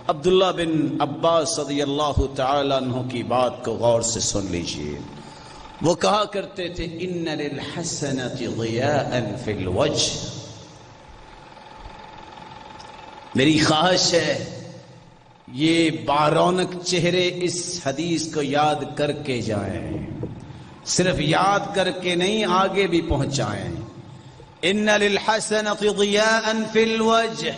عبداللہ بن عباس رضی اللہ تعالی عنہ کی بات کو غور سے سن لیجئے. وہ کہا کرتے تھے ان للحسنۃ ضیاء فی الوجہ. میری خواہش ہے یہ بارونق چہرے اس حدیث کو یاد کر کے جائیں، صرف یاد کر کے نہیں آگے بھی پہنچائیں. ان للحسنۃ ضیاء فی الوجہ.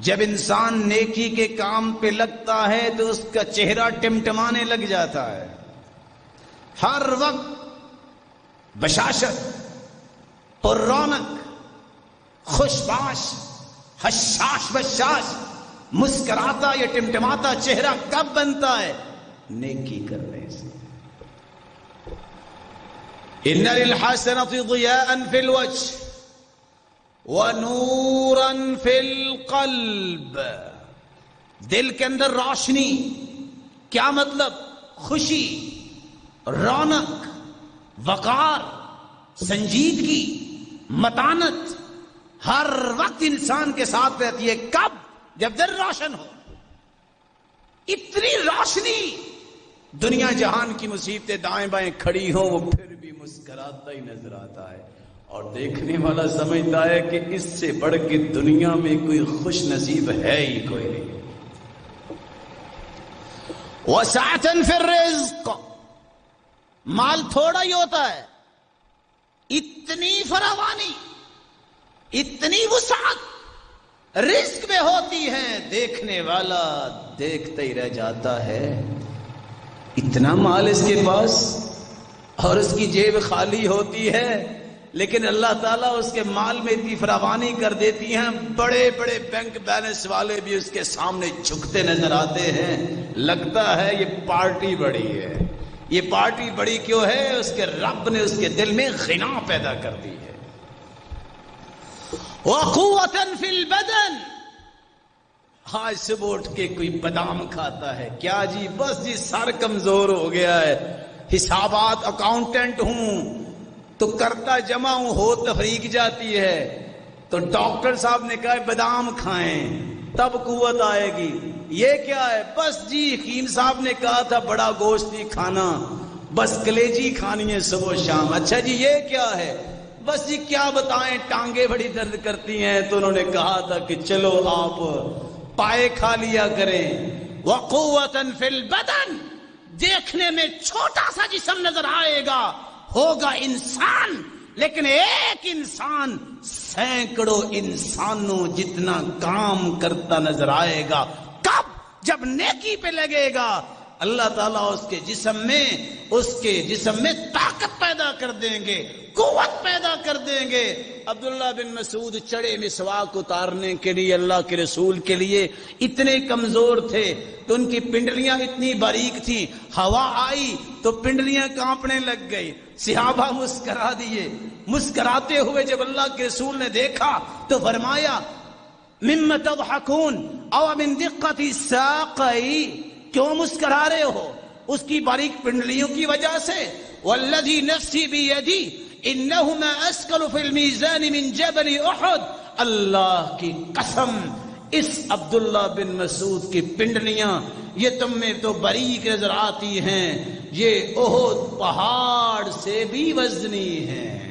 جب انسان نیکی کے کام پہ لگتا ہے تو اس کا چہرہ ٹمٹمانے لگ جاتا ہے، ہر وقت بشاشت، پر رونق، خوش باش، حشاش بشاش، مسکراتا یا ٹمٹماتا چہرہ کب بنتا ہے؟ نیکی کرنے سے. ان للحسنۃ ضیاء فی الوجہ وَنُورًا فِي الْقَلْبِ. دل کے اندر روشنی. کیا مطلب؟ خوشی، رونق، وقار، سنجیدگی، متانت ہر وقت انسان کے ساتھ رہتی ہے. کب؟ جب دل روشن ہو. اتنی روشنی، دنیا جہان کی مصیبتیں دائیں بائیں کھڑی ہوں وہ پھر بھی مسکراتا ہی نظر آتا ہے، اور دیکھنے والا سمجھتا ہے کہ اس سے بڑھ کے دنیا میں کوئی خوش نصیب ہے ہی کوئی نہیں. وسعة فی الرزق. مال تھوڑا ہی ہوتا ہے، اتنی فراوانی، اتنی وسعت رزق میں ہوتی ہے، دیکھنے والا دیکھتا ہی رہ جاتا ہے. اتنا مال اس کے پاس اور اس کی جیب خالی ہوتی ہے، لیکن اللہ تعالیٰ اس کے مال میں اتنی فراوانی کر دیتی ہیں، بڑے بڑے بینک بیلنس والے بھی اس کے سامنے جھکتے نظر آتے ہیں. لگتا ہے یہ پارٹی بڑی ہے. یہ پارٹی بڑی کیوں ہے؟ اس کے رب نے اس کے دل میں غنا پیدا کر دی ہے. وَقُوَّةً فِي الْبَدَنِ. آج صبح اٹھ کے کوئی بادام کھاتا ہے، کیا جی؟ بس جی سر کمزور ہو گیا ہے، حسابات اکاؤنٹنٹ ہوں تو کرتا جمع ہوں، ہو تفریق جاتی ہے تو ڈاکٹر صاحب نے کہا بادام کھائیں تب قوت آئے گی. یہ کیا ہے؟ بس جی حکیم صاحب نے کہا تھا بڑا گوشت نہیں کھانا، بس کلیجی کھانی ہے صبح و شام. اچھا جی یہ کیا ہے؟ بس جی کیا بتائیں ٹانگیں بڑی درد کرتی ہیں تو انہوں نے کہا تھا کہ چلو آپ پائے کھا لیا کریں. وَقُوَّةً فِي الْبَدَنِ. دیکھنے میں چھوٹا سا جسم نظر آئے گا، ہوگا انسان، لیکن ایک انسان سینکڑوں انسانوں جتنا کام کرتا نظر آئے گا. کب؟ جب نیکی پہ لگے گا. اللہ تعالیٰ اس کے جسم میں طاقت پیدا کر دیں گے، قوت پیدا کر دیں گے. عبداللہ بن مسعود چڑھے مسواک اتارنے کے لیے اللہ کے رسول کے لیے اتنے کمزور تھے تو ان کی پنڈلیاں اتنی باریک تھی، ہوا آئی تو پنڈلیاں کانپنے لگ گئی. صحابہ مسکرا دیے. مسکراتے ہوئے جب اللہ کے رسول نے دیکھا تو فرمایا مما تضحکون او من دقت الساقی. کیوں مسکرا رہے ہو؟ اس کی باریک پنڈلیوں کی وجہ سے. والذی نفسی بیدی انہما اسکل فی المیزان من جبل احد. اللہ کی قسم اس عبداللہ بن مسعود کی پنڈلیاں یہ تم میں تو باریک نظر آتی ہیں، یہ احد پہاڑ سے بھی وزنی ہیں.